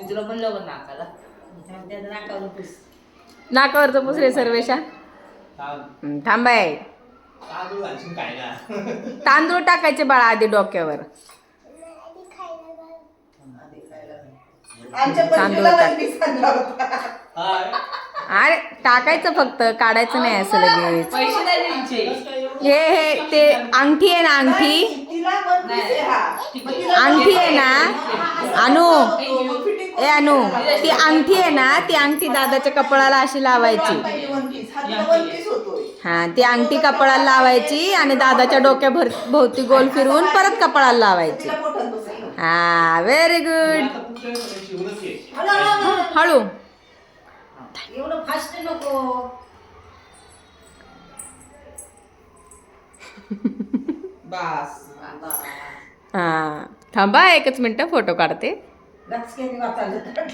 तुला म्हणलं बघ नाकाला. नाकावरचं पुस रे सर्वेशा. थांबाय. तांदूळ टाकायचे बाळा आधी डोक्यावर. तांदूळ अरे टाकायचं फक्त, काढायचं नाही असं लगेच. पैसे नाही द्यायचे. हे ते अंगठी आहे ना, अंगठी अंगठी आहे ना अनु, ए अनु, ती अंगठी आहे ना, ती अंगठी दादाच्या कपाळाला अशी लावायची. हा, ती अंगठी कपाळाला लावायची आणि दादाच्या डोक्या भोवती गोल फिरवून परत कपाळाला लावायची. हा, व्हेरी गुड. हळू. एवढं फास्ट नको. बस. हा, थांबा एकच मिनिट फोटो काढते. लक्ष केली वाचायला.